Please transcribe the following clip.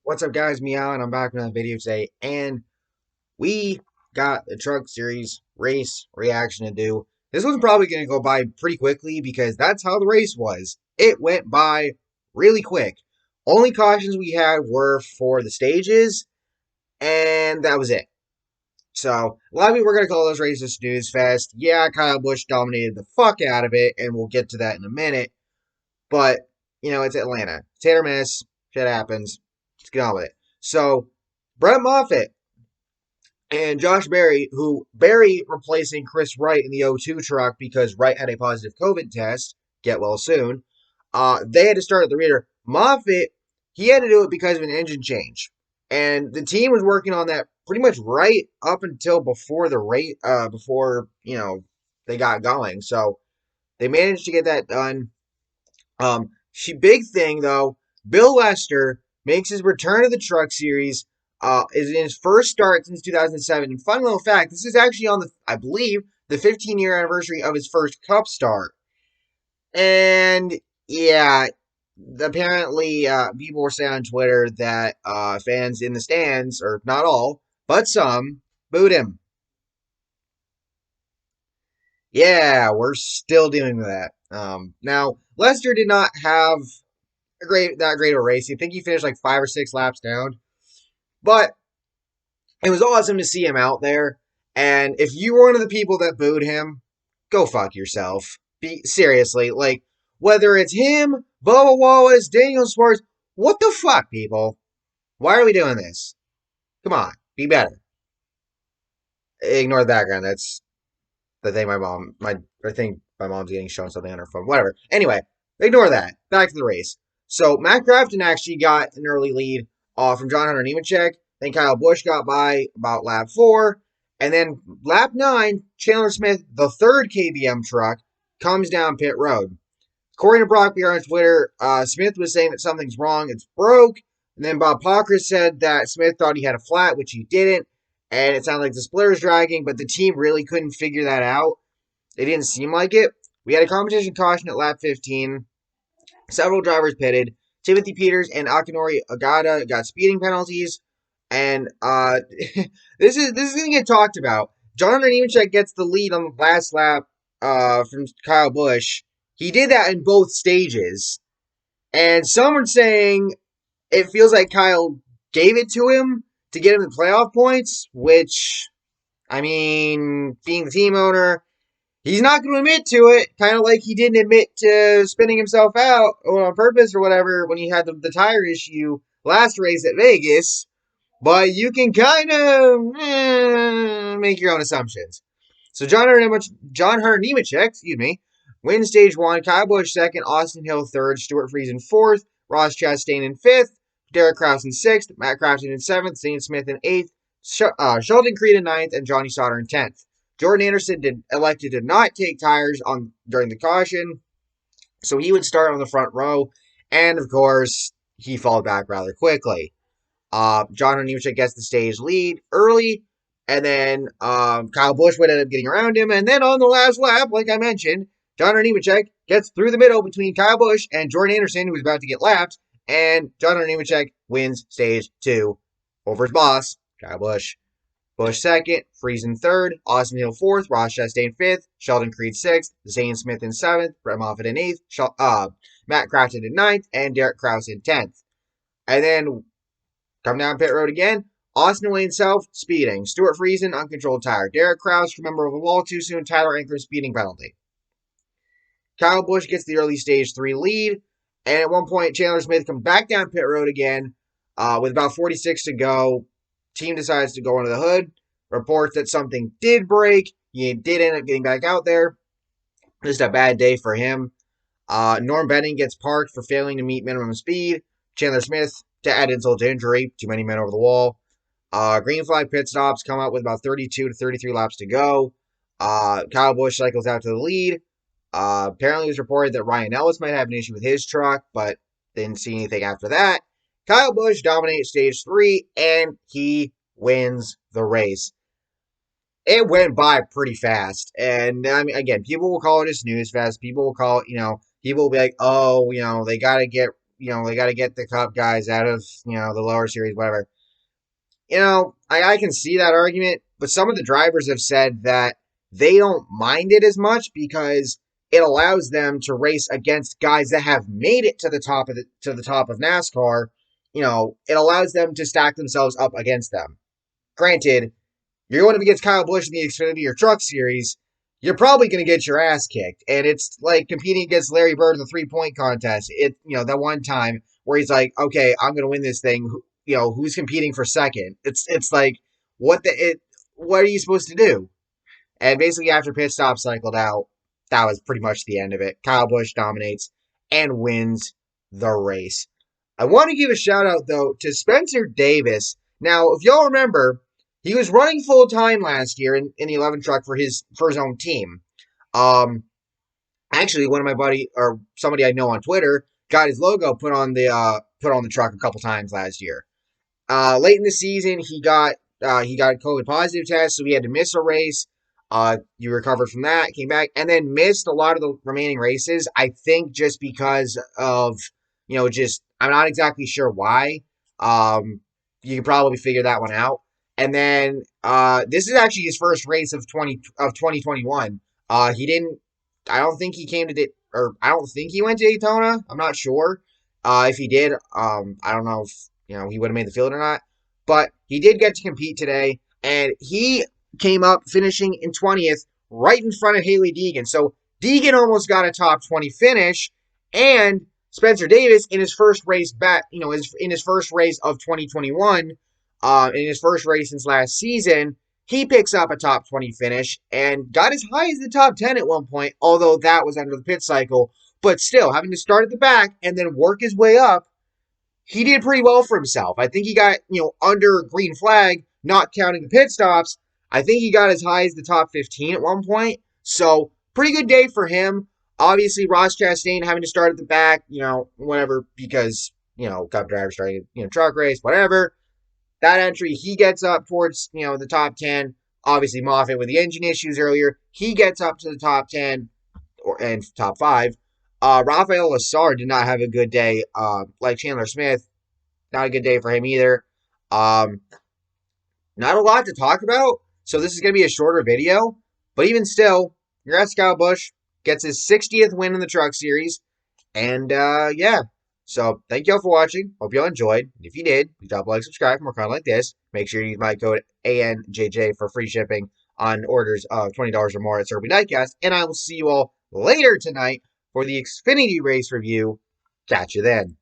What's up, guys? Meow, and I'm back with another video today. And we got the Truck Series race reaction to do. This one's probably going to go by pretty quickly because that's how the race was. It went by really quick. Only cautions we had were for the stages, and that was it. So, a lot of people were going to call those races snooze fest. Yeah, Kyle Busch dominated the fuck out of it, and we'll get to that in a minute. But, it's Atlanta. It's hit or miss. Shit happens. Let's get on with it. So, Brett Moffitt and Josh Berry, who Berry replacing Chris Wright in the O2 truck because Wright had a positive COVID test, get well soon. They had to start at the rear. Moffitt, he had to do it because of an engine change. And the team was working on that pretty much right up until before the rate, they got going. So they managed to get that done. Big thing though, Bill Lester makes his return to the Truck Series. Is in his first start since 2007. And fun little fact, this is actually on I believe, the 15-year anniversary of his first Cup start. And yeah, apparently people were saying on Twitter that fans in the stands, or not all, but some, booed him. Yeah, we're still dealing with that. Now, Lester did not have that great of a race. I think he finished like 5 or 6 laps down. But it was awesome to see him out there. And if you were one of the people that booed him, go fuck yourself. Seriously, like, whether it's him, Bubba Wallace, Daniel Swartz, what the fuck, people? Why are we doing this? Come on, be better. Ignore the background. That's the thing I think my mom's getting shown something on her phone. Whatever. Anyway, ignore that. Back to the race. So, Matt Crafton actually got an early lead from John Hunter Nemechek. Then Kyle Busch got by about lap 4. And then lap 9, Chandler Smith, the third KBM truck, comes down pit road. According to Brock Beer on Twitter, Smith was saying that something's wrong, it's broke. And then Bob Pockris said that Smith thought he had a flat, which he didn't. And it sounded like the splitter's dragging, but the team really couldn't figure that out. It didn't seem like it. We had a competition caution at lap 15. Several drivers pitted. Timothy Peters and Akinori Agata got speeding penalties. And this is going to get talked about. John Hunter Nemechek gets the lead on the last lap from Kyle Busch. He did that in both stages. And some are saying it feels like Kyle gave it to him to get him the playoff points, which, I mean, being the team owner, he's not going to admit to it, kind of like he didn't admit to spinning himself out on purpose or whatever when he had the tire issue last race at Vegas. But you can kind of make your own assumptions. So John Hunter Nemechek, wins stage 1. Kyle Busch second. Austin Hill third. Stuart Friesen fourth. Ross Chastain in fifth. Derek Kraus in sixth. Matt Crafton in seventh. Zane Smith in eighth. Sheldon Creed in ninth. And Johnny Sauter in 10th. Jordan Anderson elected to not take tires during the caution, so he would start on the front row. And of course, he followed back rather quickly. John Hunter Nemechek gets the stage lead early, and then Kyle Busch would end up getting around him. And then on the last lap, like I mentioned, John Hunter Nemechek gets through the middle between Kyle Busch and Jordan Anderson, who was about to get lapped, and John Hunter Nemechek wins stage 2 over his boss, Kyle Busch. Busch second, Friesen third, Austin Hill fourth, Ross Chastain fifth, Sheldon Creed sixth, Zane Smith in seventh, Brett Moffitt in eighth, Matt Crafton in ninth, and Derek Kraus in 10th. And then come down pit road again. Austin Wayne Self, speeding. Stuart Friesen, uncontrolled tire. Derek Kraus, remember over the wall too soon. Tyler Ankrum, speeding penalty. Kyle Busch gets the early stage 3 lead. And at one point, Chandler Smith comes back down pit road again with about 46 to go. Team decides to go under the hood. Reports that something did break. He did end up getting back out there. Just a bad day for him. Norm Benning gets parked for failing to meet minimum speed. Chandler Smith to add insult to injury. Too many men over the wall. Green flag pit stops come out with about 32 to 33 laps to go. Kyle Busch cycles out to the lead. Apparently it was reported that Ryan Ellis might have an issue with his truck, but didn't see anything after that. Kyle Busch dominates stage 3, and he wins the race. It went by pretty fast. And, I mean, again, people will call it a snooze fest. People will call it, people will be like, oh, they got to get, they got to get the Cup guys out of, the lower series, whatever. I can see that argument, but some of the drivers have said that they don't mind it as much because it allows them to race against guys that have made it to the top of NASCAR. It allows them to stack themselves up against them. Granted, you're going up against Kyle Busch in the Xfinity or Truck Series, you're probably going to get your ass kicked. And it's like competing against Larry Bird in the 3-point contest. That one time where he's like, okay, I'm going to win this thing. Who's competing for second? It's like, what are you supposed to do? And basically after pit stop cycled out, that was pretty much the end of it. Kyle Busch dominates and wins the race. I want to give a shout out though to Spencer Davis. Now, if y'all remember, he was running full time last year in the 11 truck for his own team. Actually, one of my buddy or somebody I know on Twitter got his logo put on the truck a couple times last year. Late in the season, he got a COVID positive test, so he had to miss a race. He recovered from that, came back, and then missed a lot of the remaining races. I think just because of I'm not exactly sure why. You can probably figure that one out. And then this is actually his first race of 2021. He didn't. I don't think he came to I don't think he went to Daytona. I'm not sure. If he did, I don't know if he would have made the field or not. But he did get to compete today, and he came up finishing in 20th, right in front of Hailie Deegan. So Deegan almost got a top 20 finish, and Spencer Davis in his first race back, in his first race of 2021, in his first race since last season, he picks up a top 20 finish and got as high as the top 10 at one point, although that was under the pit cycle. But still, having to start at the back and then work his way up, he did pretty well for himself. I think he got, under green flag, not counting the pit stops. I think he got as high as the top 15 at one point. So, pretty good day for him. Obviously, Ross Chastain having to start at the back, whatever, because, Cup driver starting, truck race, whatever. That entry, he gets up towards, the top 10. Obviously, Moffitt with the engine issues earlier. He gets up to the top 10 and top 5. Rafael Lassard did not have a good day. Like Chandler Smith, not a good day for him either. Not a lot to talk about, so this is going to be a shorter video. But even still, congrats, Kyle Busch. Gets his 60th win in the Truck Series. And, yeah. So, thank y'all for watching. Hope y'all enjoyed. If you did, please drop a like, subscribe for more content like this. Make sure you use my code ANJJ for free shipping on orders of $20 or more at Serby Nightcast. And I will see you all later tonight for the Xfinity race review. Catch you then.